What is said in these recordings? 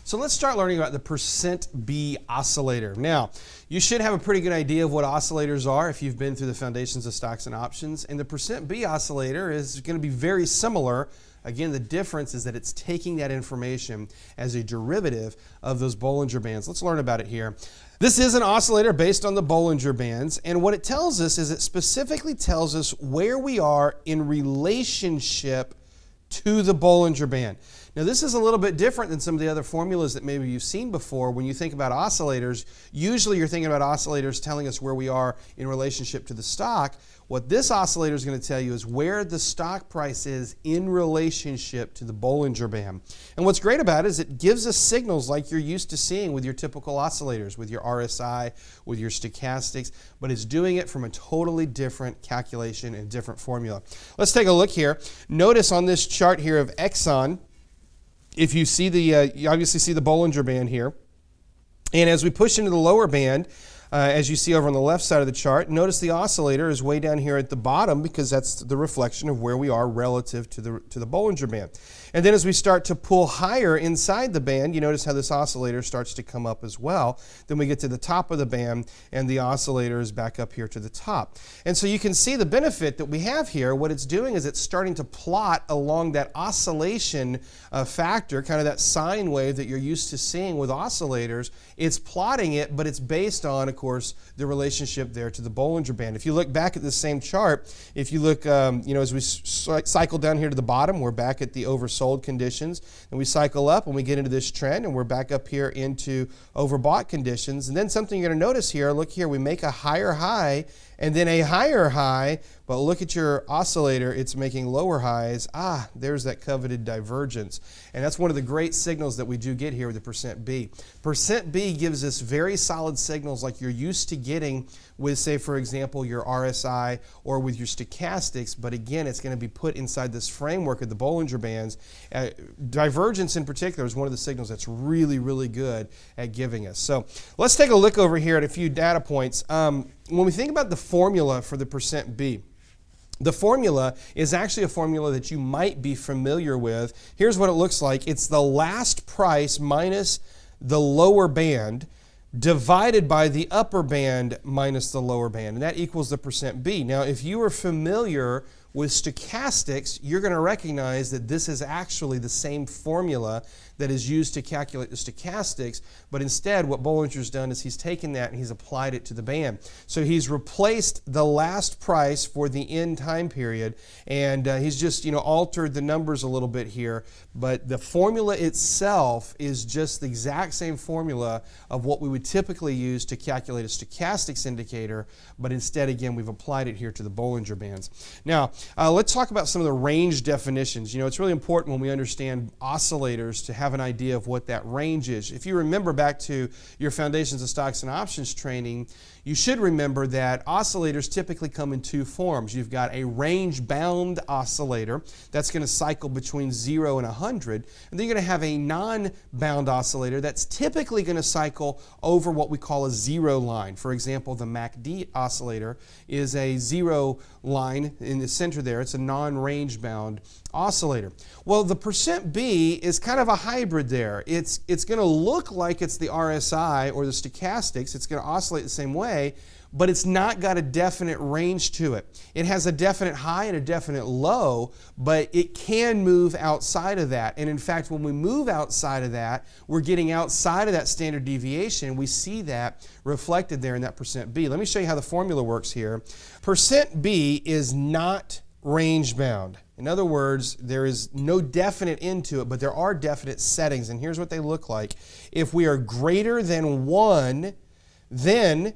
So let's start learning about the percent B oscillator. Now, you should have a pretty good idea of what oscillators are if you've been through the foundations of stocks and options. And the percent B oscillator is going to be very similar. Again, the difference is that it's taking that information as a derivative of those Bollinger Bands. Let's learn about it here. This is an oscillator based on the Bollinger Bands, and what it tells us is it specifically tells us where we are in relationship to the Bollinger Band. Now, this is a little bit different than some of the other formulas that maybe you've seen before. When you think about oscillators, usually you're thinking about oscillators telling us where we are in relationship to the stock. What this oscillator is going to tell you is where the stock price is in relationship to the Bollinger Band. And what's great about it is it gives us signals like you're used to seeing with your typical oscillators, with your RSI, with your stochastics, but it's doing it from a totally different calculation and different formula. Let's take a look here. Notice on this chart here of Exxon, if you see you obviously see the Bollinger Band here. And as we push into the lower band, as you see over on the left side of the chart, notice the oscillator is way down here at the bottom because that's the reflection of where we are relative to the Bollinger Band. And then as we start to pull higher inside the band, you notice how this oscillator starts to come up as well. Then we get to the top of the band and the oscillator is back up here to the top. And so you can see the benefit that we have here. What it's doing is it's starting to plot along that oscillation factor, kind of that sine wave that you're used to seeing with oscillators. It's plotting it, but it's based on, of course, the relationship there to the Bollinger Band. If you look back at the same chart, if you look, as we cycle down here to the bottom, we're back at the oversold conditions, and we cycle up and we get into this trend, and we're back up here into overbought conditions. And then something you're going to notice here, look here, we make a higher high and then a higher high, but look at your oscillator, it's making lower highs. There's that coveted divergence. And that's one of the great signals that we do get here with the percent B. Percent B gives us very solid signals like you're used to getting with, say, for example, your RSI or with your stochastics, but again, it's going to be put inside this framework of the Bollinger Bands. Divergence in particular is one of the signals that's really, really good at giving us. So let's take a look over here at a few data points. When we think about the formula for the percent B, the formula is actually a formula that you might be familiar with. Here's what it looks like. It's the last price minus the lower band divided by the upper band minus the lower band, and that equals the percent B. Now, if you are familiar with stochastics, you're going to recognize that this is actually the same formula that is used to calculate the stochastics, but instead what Bollinger's done is he's taken that and he's applied it to the band. So he's replaced the last price for the end time period, and he's just altered the numbers a little bit here, but the formula itself is just the exact same formula of what we would typically use to calculate a stochastics indicator, but instead, again, we've applied it here to the Bollinger Bands. Now, let's talk about some of the range definitions. It's really important when we understand oscillators to have an idea of what that range is. If you remember back to your Foundations of Stocks and Options training, you should remember that oscillators typically come in two forms. You've got a range-bound oscillator that's going to cycle between 0 and 100, and then you're going to have a non-bound oscillator that's typically going to cycle over what we call a zero line. For example, the MACD oscillator is a zero line in the center there. It's a non-range-bound oscillator. Well, the percent B is kind of a hybrid there. It's going to look like it's the RSI or the stochastics. It's going to oscillate the same way, but it's not got a definite range to it. It has a definite high and a definite low, but it can move outside of that. And in fact, when we move outside of that, we're getting outside of that standard deviation. We see that reflected there in that percent B. Let me show you how the formula works here. Percent B is not range bound. In other words, there is no definite end to it, but there are definite settings, and here's what they look like. If we are greater than 1, then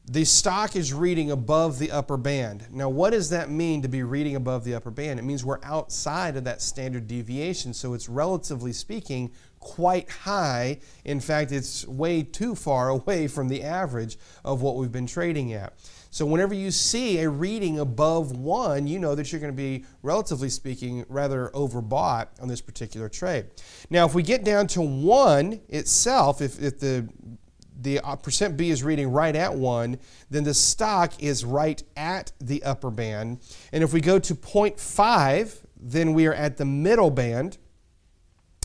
the stock is reading above the upper band. Now, what does that mean to be reading above the upper band? It means we're outside of that standard deviation, so it's relatively speaking quite high. In fact, it's way too far away from the average of what we've been trading at. So whenever you see a reading above 1, you know that you're going to be, relatively speaking, rather overbought on this particular trade. Now, if we get down to 1 itself, if the percent B is reading right at 1, then the stock is right at the upper band. And if we go to 0.5, then we are at the middle band.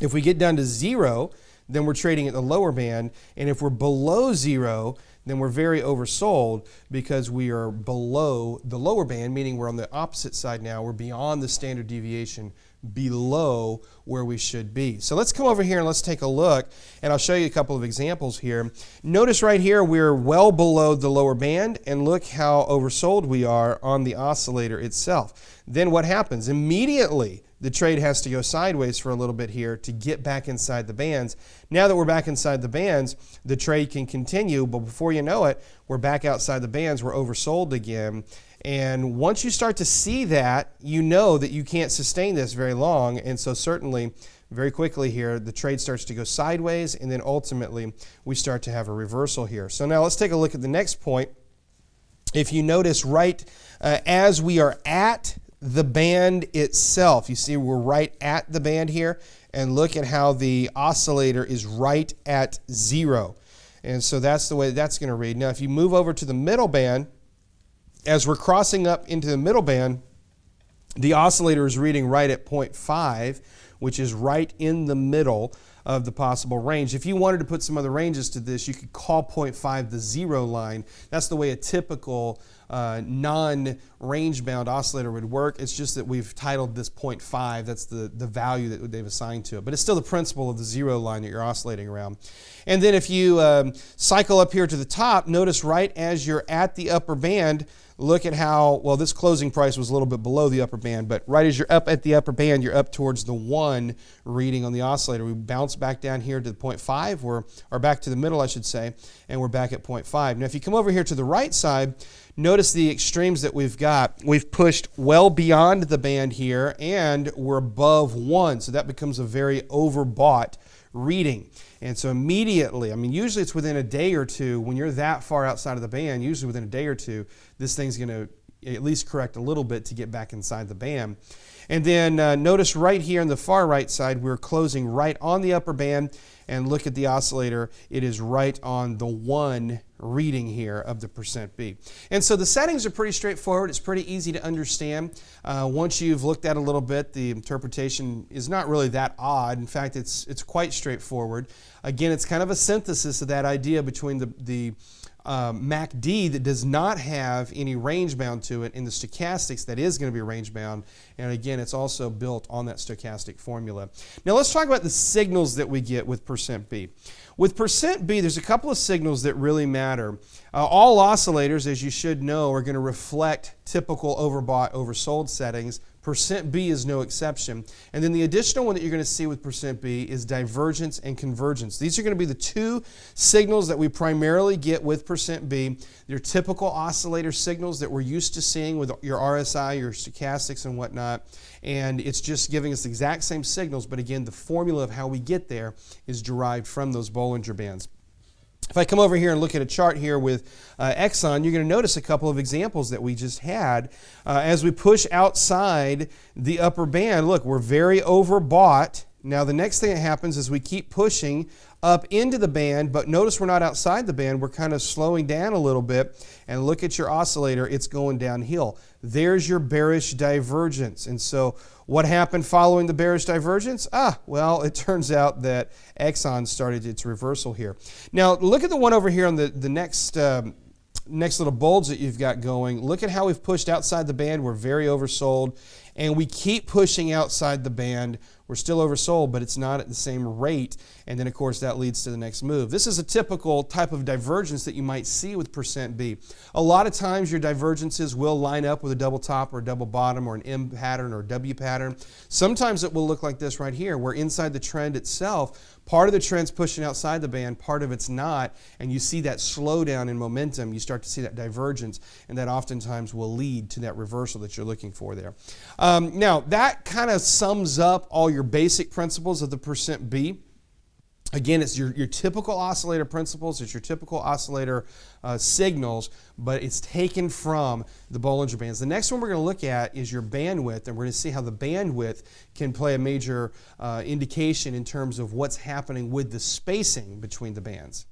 If we get down to 0, then we're trading at the lower band. And if we're below 0, then we're very oversold because we are below the lower band, meaning we're on the opposite side now. We're beyond the standard deviation, below where we should be. So let's come over here and let's take a look, and I'll show you a couple of examples here. Notice right here we're well below the lower band, and look how oversold we are on the oscillator itself. Then what happens? Immediately the trade has to go sideways for a little bit here to get back inside the bands. Now that we're back inside the bands, the trade can continue, but before you know it, we're back outside the bands, we're oversold again. And once you start to see that, you know that you can't sustain this very long. And so certainly, very quickly here, the trade starts to go sideways, and then ultimately we start to have a reversal here. So now let's take a look at the next point. If you notice right as we are at the band itself, you see we're right at the band here, and look at how the oscillator is right at 0. And so that's the way that's going to read. Now if you move over to the middle band, as we're crossing up into the middle band, the oscillator is reading right at 0.5, which is right in the middle of the possible range. If you wanted to put some other ranges to this, you could call 0.5 the 0 line. That's the way a typical non-range-bound oscillator would work. It's just that we've titled this 0.5. That's the value that they've assigned to it. But it's still the principle of the 0 line that you're oscillating around. And then if you cycle up here to the top, notice right as you're at the upper band, look at how, well, this closing price was a little bit below the upper band, but right as you're up at the upper band, you're up towards the 1 reading on the oscillator. We bounce back down here to the 0.5, or back to the middle, I should say, and we're back at 0.5. Now, if you come over here to the right side, notice the extremes that we've got. We've pushed well beyond the band here, and we're above 1, so that becomes a very overbought reading. And so immediately, I mean, usually it's within a day or two, when you're that far outside of the band, usually within a day or two, this thing's going to at least correct a little bit to get back inside the band. And then notice right here on the far right side, we're closing right on the upper band, and look at the oscillator. It is right on the 1 reading here of the %B. And so the settings are pretty straightforward. It's pretty easy to understand. Once you've looked at it a little bit, the interpretation is not really that odd. In fact, it's quite straightforward. Again, it's kind of a synthesis of that idea between the MACD that does not have any range bound to it, and the stochastics that is going to be range bound. And again, it's also built on that stochastic formula. Now let's talk about the signals that we get with %B. With %B, there's a couple of signals that really matter. All oscillators, as you should know, are going to reflect typical overbought, oversold settings. %B is no exception. And then the additional one that you're going to see with %B is divergence and convergence. These are going to be the two signals that we primarily get with %B. They're typical oscillator signals that we're used to seeing with your RSI, your stochastics and whatnot. And it's just giving us the exact same signals, but again, the formula of how we get there is derived from those Bollinger Bands. If I come over here and look at a chart here with Exxon, you're going to notice a couple of examples that we just had. As we push outside the upper band, look, we're very overbought. Now the next thing that happens is we keep pushing up into the band, but notice we're not outside the band. We're kind of slowing down a little bit, and look at your oscillator. It's going downhill. There's your bearish divergence. And so what happened following the bearish divergence? Well, it turns out that Exxon started its reversal here. Now look at the one over here on the next little bulge that you've got going. Look at how we've pushed outside the band. We're very oversold, and we keep pushing outside the band. We're still oversold, but it's not at the same rate. And then, of course, that leads to the next move. This is a typical type of divergence that you might see with %B. A lot of times your divergences will line up with a double top or a double bottom or an M pattern or a W pattern. Sometimes it will look like this right here, where inside the trend itself, part of the trend's pushing outside the band, part of it's not, and you see that slowdown in momentum. You start to see that divergence, and that oftentimes will lead to that reversal that you're looking for there. Now, that kind of sums up all your basic principles of the %B. Again, it's your typical oscillator principles, it's your typical oscillator signals, but it's taken from the Bollinger Bands. The next one we're going to look at is your bandwidth, and we're going to see how the bandwidth can play a major indication in terms of what's happening with the spacing between the bands.